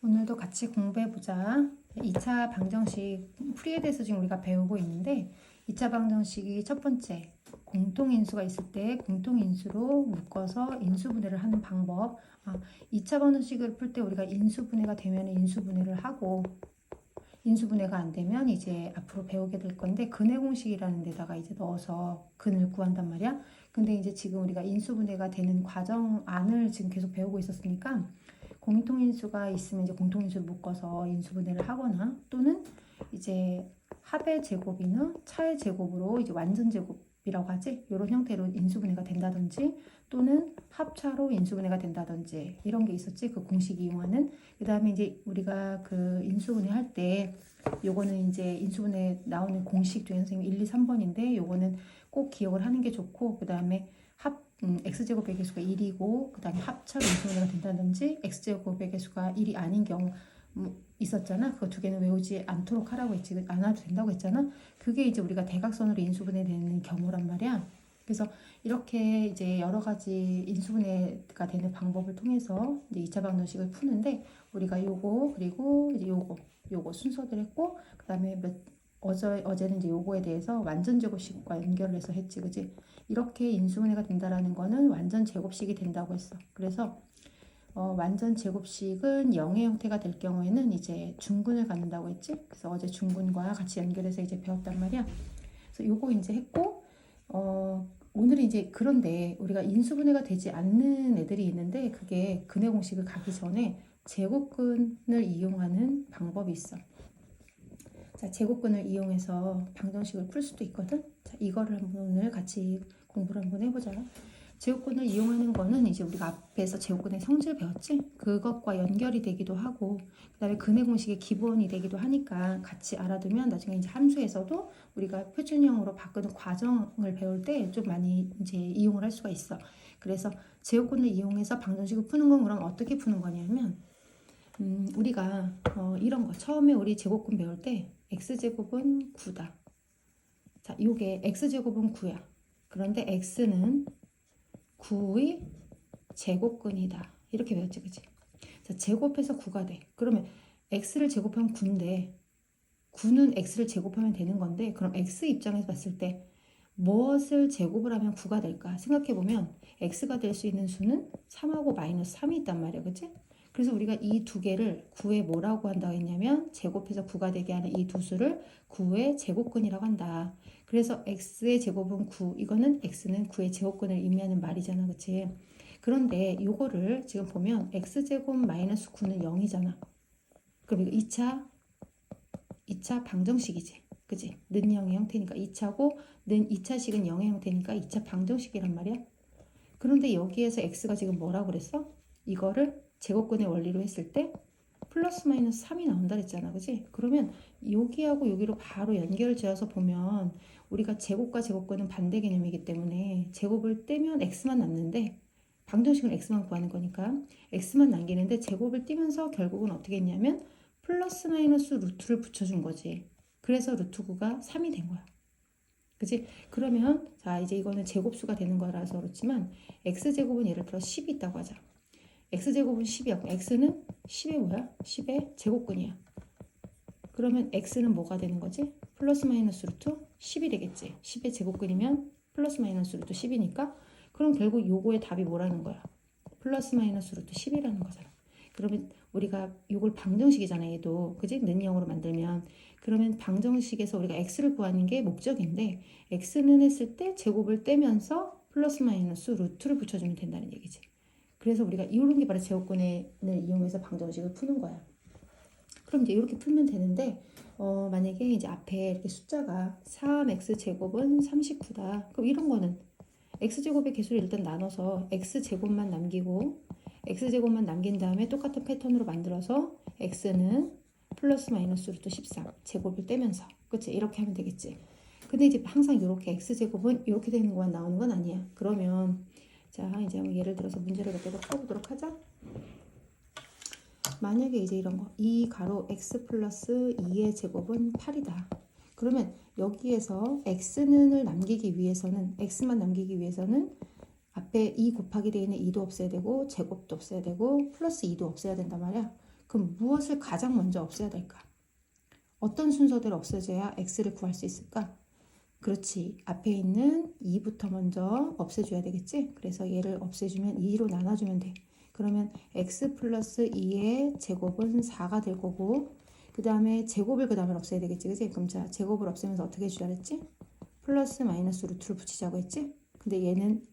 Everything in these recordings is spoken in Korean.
오늘도 같이 공부해보자. 2차 방정식 풀이에 대해서 지금 우리가 배우고 있는데 2차 방정식이 첫 번째 공통인수가 있을 때 공통인수로 묶어서 인수분해를 하는 방법. 2차 방정식을 풀 때 우리가 인수분해가 되면 인수분해를 하고 인수분해가 안 되면 이제 앞으로 배우게 될 건데 근해 공식이라는 데다가 이제 넣어서 근을 구한단 말이야. 근데 이제 지금 우리가 인수분해가 되는 과정 안을 지금 계속 배우고 있었으니까 공통인수가 있으면 이제 공통인수를 묶어서 인수분해를 하거나 또는 이제 합의 제곱이나 차의 제곱으로 이제 완전 제곱이라고 하지. 이런 형태로 인수분해가 된다든지 또는 합차로 인수분해가 된다든지 이런 게 있었지. 그 공식 이용하는. 그 다음에 이제 우리가 그 인수분해 할 때 요거는 이제 인수분해 나오는 공식 중에 선생님 1, 2, 3번인데 요거는 꼭 기억을 하는 게 좋고 그 다음에 x제곱의 개수가 1이고 그 다음에 합차로 인수분해가 된다든지 x제곱의 개수가 1이 아닌 경우 있었잖아. 그거 두 개는 외우지 않도록 하라고 했지. 안 와도 된다고 했잖아. 그게 이제 우리가 대각선으로 인수분해 되는 경우란 말이야. 그래서 이렇게 이제 여러 가지 인수분해가 되는 방법을 통해서 이제 2차 방정식을 푸는데 우리가 요거 그리고 이제 요거 순서대로 했고 그 다음에 어제는 이제 요거에 대해서 완전 제곱식과 연결을 해서 했지, 그지? 이렇게 인수분해가 된다라는 거는 완전 제곱식이 된다고 했어. 그래서 완전 제곱식은 0의 형태가 될 경우에는 이제 중근을 갖는다고 했지. 그래서 어제 중근과 같이 연결해서 이제 배웠단 말이야. 그래서 요거 이제 했고 오늘은 이제 그런데 우리가 인수분해가 되지 않는 애들이 있는데 그게 근해 공식을 가기 전에 제곱근을 이용하는 방법이 있어. 자, 제곱근을 이용해서 방정식을 풀 수도 있거든. 자, 이거를 한번 오늘 같이 공부를 한번 해보자. 제곱근을 이용하는 거는 이제 우리가 앞에서 제곱근의 성질 배웠지? 그것과 연결이 되기도 하고 그 다음에 근해 공식의 기본이 되기도 하니까 같이 알아두면 나중에 이제 함수에서도 우리가 표준형으로 바꾸는 과정을 배울 때 좀 많이 이제 이용을 할 수가 있어. 그래서 제곱근을 이용해서 방정식을 푸는 건 그럼 어떻게 푸는 거냐면 우리가 이런 거 처음에 우리 제곱근 배울 때 x제곱은 9다. 자, 요게 x제곱은 9야. 그런데 x는 9의 제곱근이다. 이렇게 배웠지, 그치? 자, 제곱해서 9가 돼. 그러면 x를 제곱하면 9인데 9는 x를 제곱하면 되는 건데 그럼 x 입장에서 봤을 때 무엇을 제곱을 하면 9가 될까? 생각해보면 x가 될 수 있는 수는 3하고 마이너스 3이 있단 말이야, 그치? 그래서 우리가 이 두 개를 9의 뭐라고 한다고 했냐면 제곱해서 9가 되게 하는 이 두 수를 9의 제곱근이라고 한다. 그래서 x의 제곱은 9, 이거는 x는 9의 제곱근을 의미하는 말이잖아, 그치? 그런데 이거를 지금 보면 x제곱 마이너스 9는 0이잖아. 그럼 이거 2차 방정식이지, 그치? 는 0의 형태니까 2차고 는 2차식은 0의 형태니까 2차 방정식이란 말이야. 그런데 여기에서 x가 지금 뭐라고 그랬어? 이거를 제곱근의 원리로 했을 때 플러스 마이너스 3이 나온다 그랬잖아, 그치? 그러면 여기하고 여기로 바로 연결 지어서 보면 우리가 제곱과 제곱근은 반대 개념이기 때문에 제곱을 떼면 x만 남는데 방정식은 x만 구하는 거니까 x만 남기는데 제곱을 떼면서 결국은 어떻게 했냐면 플러스 마이너스 루트를 붙여준 거지. 그래서 루트 9가 3이 된 거야. 그치? 그러면 자 이제 이거는 제곱수가 되는 거라서 그렇지만 x제곱은 예를 들어 10이 있다고 하자. x제곱은 10이야. x는 10의 뭐야? 10의 제곱근이야. 그러면 x는 뭐가 되는 거지? 플러스 마이너스 루트 10이 되겠지. 10의 제곱근이면 플러스 마이너스 루트 10이니까 그럼 결국 요거의 답이 뭐라는 거야? 플러스 마이너스 루트 10이라는 거잖아. 그러면 우리가 요걸 방정식이잖아, 얘도. 그지? 는 0으로 만들면. 그러면 방정식에서 우리가 x를 구하는 게 목적인데 x는 했을 때 제곱을 떼면서 플러스 마이너스 루트를 붙여주면 된다는 얘기지. 그래서 우리가 이런 게 바로 제곱근을 이용해서 방정식을 푸는 거야. 그럼 이제 이렇게 풀면 되는데 만약에 이제 앞에 이렇게 숫자가 3x제곱은 39다. 그럼 이런 거는 x제곱의 개수를 일단 나눠서 x제곱만 남기고 x제곱만 남긴 다음에 똑같은 패턴으로 만들어서 x는 플러스 마이너스 루트 13 제곱을 떼면서 그치? 이렇게 하면 되겠지. 근데 이제 항상 이렇게 x제곱은 이렇게 되는 것만 나오는 건 아니야. 그러면 자 이제 한번 예를 들어서 문제를 몇 개 더 풀어보도록 하자. 만약에 이제 이런 거 2 가로 x 플러스 2의 제곱은 8이다. 그러면 여기에서 x는을 남기기 위해서는 x만 남기기 위해서는 앞에 2 곱하기 되어 있는 2도 없애야 되고 제곱도 없애야 되고 플러스 2도 없애야 된단 말이야. 그럼 무엇을 가장 먼저 없애야 될까? 어떤 순서대로 없애줘야 x를 구할 수 있을까? 그렇지. 앞에 있는 2부터 먼저 없애줘야 되겠지? 그래서 얘를 없애주면 2로 나눠주면 돼. 그러면 x 플러스 2의 제곱은 4가 될 거고 그 다음에 제곱을 그 다음에 없애야 되겠지? 그치? 그럼 자, 제곱을 없애면서 어떻게 해주자 그랬지? 플러스 마이너스 루트를 붙이자고 했지? 근데 얘는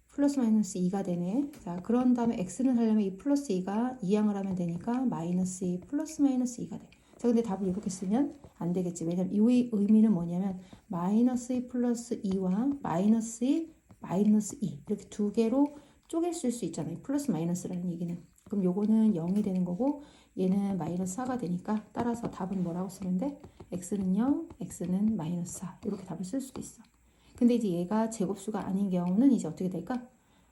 플러스 마이너스 2가 되네. 자, 그런 다음에 x는 하려면 이 플러스 2가 이항을 하면 되니까 마이너스 2 플러스 마이너스 2가 돼. 자, 근데 답을 이렇게 쓰면 안 되겠지. 왜냐면 이 의미는 뭐냐면 마이너스 2 플러스 2와 마이너스 2 마이너스 2 이렇게 두 개로 쪼개 쓸 수 있잖아요. 플러스 마이너스라는 얘기는. 그럼 요거는 0이 되는 거고 얘는 마이너스 4가 되니까 따라서 답은 뭐라고 쓰면 돼? x는 0, x는 마이너스 4 이렇게 답을 쓸 수도 있어. 근데 이제 얘가 제곱수가 아닌 경우는 이제 어떻게 될까?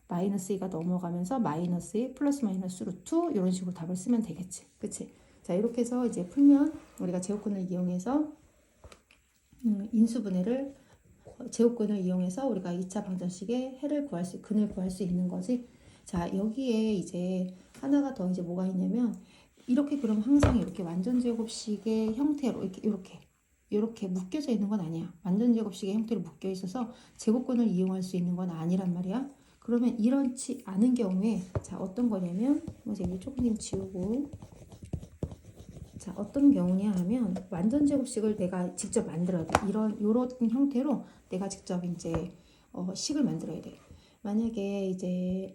마이너스 2가 넘어가면서 마이너스 2 플러스 마이너스 루트 이런 식으로 답을 쓰면 되겠지. 그치? 자, 이렇게 해서 이제 풀면 우리가 제곱근을 이용해서 인수분해를 제곱근을 이용해서 우리가 2차 방정식의 근을 구할 수 있는 거지. 자, 여기에 이제 하나가 더 이제 뭐가 있냐면 이렇게 그럼 항상 이렇게 완전 제곱식의 형태로 이렇게 묶여져 있는 건 아니야. 완전 제곱식의 형태로 묶여 있어서 제곱근을 이용할 수 있는 건 아니란 말이야. 그러면 이렇지 않은 경우에 자, 어떤 거냐면 먼저 이제 조금 지우고 자, 어떤 경우냐 하면 완전 제곱식을 내가 직접 만들어야 돼. 요런 형태로 내가 직접 이제 식을 만들어야 돼. 만약에 이제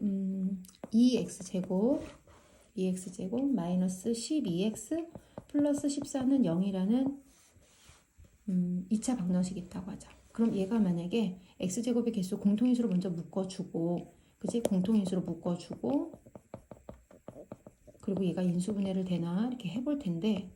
2x제곱 마이너스 12x 플러스 14는 0이라는 2차 방정식이 있다고 하자. 그럼 얘가 만약에 x제곱의 개수 공통인수로 먼저 묶어주고 그치? 공통인수로 묶어주고 그리고 얘가 인수분해를 되나 이렇게 해볼 텐데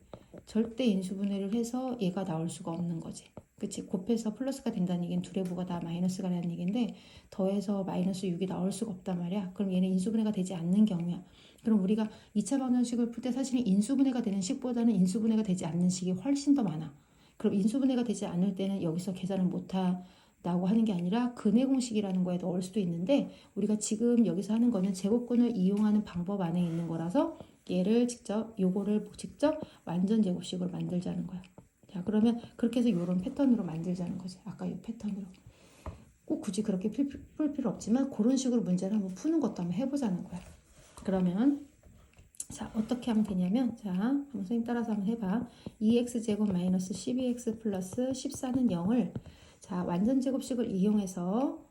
절대 인수분해를 해서 얘가 나올 수가 없는 거지. 그치? 곱해서 플러스가 된다는 얘기는 둘의 부가 다 마이너스가 되는 얘기인데 더해서 마이너스 6이 나올 수가 없단 말이야. 그럼 얘는 인수분해가 되지 않는 경우야. 그럼 우리가 2차 방정식을 풀 때 사실은 인수분해가 되는 식보다는 인수분해가 되지 않는 식이 훨씬 더 많아. 그럼 인수분해가 되지 않을 때는 여기서 계산을 못한다고 하는 게 아니라 근의 공식이라는 거에 넣을 수도 있는데 우리가 지금 여기서 하는 거는 제곱근을 이용하는 방법 안에 있는 거라서 요거를 직접 완전 제곱식으로 만들자는 거야. 자, 그러면 그렇게 해서 요런 패턴으로 만들자는 거지. 아까 요 패턴으로. 꼭 굳이 그렇게 풀 필요 없지만 그런 식으로 문제를 한번 푸는 것도 한번 해보자는 거야. 그러면 자, 어떻게 하면 되냐면 자, 한번 선생님 따라서 한번 해봐. 2x제곱 마이너스 12x 플러스 14는 0을 자, 완전 제곱식을 이용해서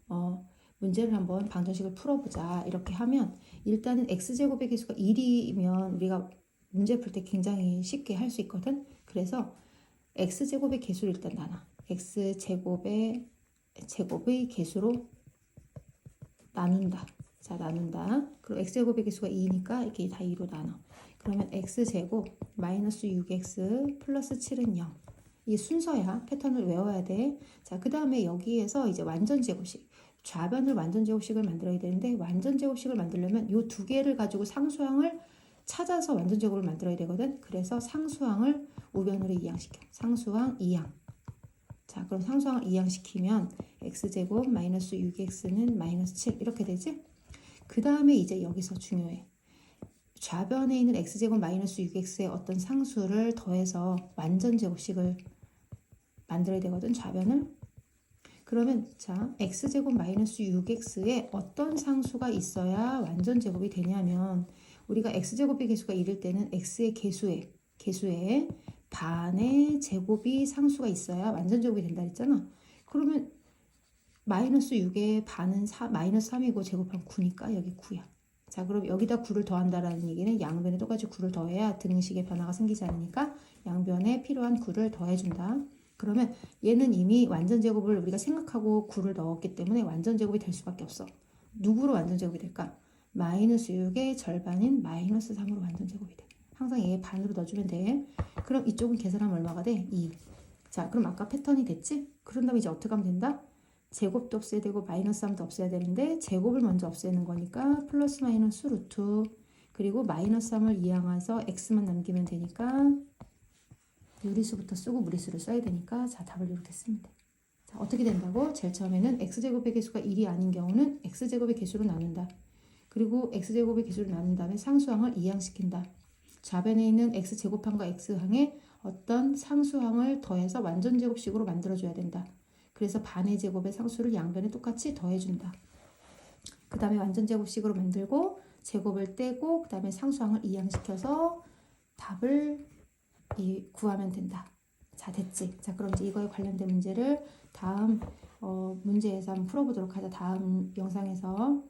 문제를 한번 방정식을 풀어보자. 이렇게 하면 일단은 x제곱의 개수가 1이면 우리가 문제 풀 때 굉장히 쉽게 할 수 있거든. 그래서 x제곱의 개수를 일단 나눠. x제곱의 개수로 나눈다. 자, 나눈다. 그리고 x제곱의 개수가 2니까 이렇게 다 2로 나눠. 그러면 x제곱 마이너스 6x 플러스 7은 0. 이게 순서야. 패턴을 외워야 돼. 자, 그 다음에 여기에서 이제 완전 제곱식. 좌변을 완전 제곱식을 만들어야 되는데 완전 제곱식을 만들려면 이 두 개를 가지고 상수항을 찾아서 완전 제곱을 만들어야 되거든. 그래서 상수항을 우변으로 이항시켜. 상수항 이항. 자, 그럼 상수항을 이항시키면 x제곱 마이너스 6x는 마이너스 7 이렇게 되지? 그 다음에 이제 여기서 중요해. 좌변에 있는 x제곱 마이너스 6x의 어떤 상수를 더해서 완전 제곱식을 만들어야 되거든, 좌변을. 그러면 자, x제곱 마이너스 6x에 어떤 상수가 있어야 완전 제곱이 되냐면 우리가 x제곱의 개수가 1일 때는 x의 개수에 반의 제곱이 상수가 있어야 완전 제곱이 된다 했잖아. 그러면 마이너스 6의 반은 마이너스 3이고 제곱하면 9니까 여기 9야. 자, 그럼 여기다 9를 더한다라는 얘기는 양변에 똑같이 9를 더해야 등식의 변화가 생기지 않으니까 양변에 필요한 9를 더해준다. 그러면 얘는 이미 완전 제곱을 우리가 생각하고 9를 넣었기 때문에 완전 제곱이 될 수밖에 없어. 누구로 완전 제곱이 될까? 마이너스 6의 절반인 마이너스 3으로 완전 제곱이 돼. 항상 얘 반으로 넣어주면 돼. 그럼 이쪽은 계산하면 얼마가 돼? 2. 자, 그럼 아까 패턴이 됐지? 그런 다음에 이제 어떻게 하면 된다? 제곱도 없애야 되고 마이너스 3도 없애야 되는데 제곱을 먼저 없애는 거니까 플러스 마이너스 루트 그리고 마이너스 3을 이항해서 x만 남기면 되니까 유리수부터 쓰고 무리수를 써야 되니까 자, 답을 이렇게 쓰면 돼. 자, 어떻게 된다고? 제일 처음에는 x제곱의 개수가 1이 아닌 경우는 x제곱의 개수로 나눈다. 그리고 x제곱의 개수로 나눈 다음에 상수항을 이항시킨다. 좌변에 있는 x제곱항과 x항에 어떤 상수항을 더해서 완전제곱식으로 만들어줘야 된다. 그래서 반의 제곱의 상수를 양변에 똑같이 더해준다. 그 다음에 완전제곱식으로 만들고 제곱을 떼고 그 다음에 상수항을 이항시켜서 답을 구하면 된다. 자, 됐지? 자, 그럼 이제 이거에 관련된 문제를 다음 문제에서 한번 풀어보도록 하자. 다음 영상에서.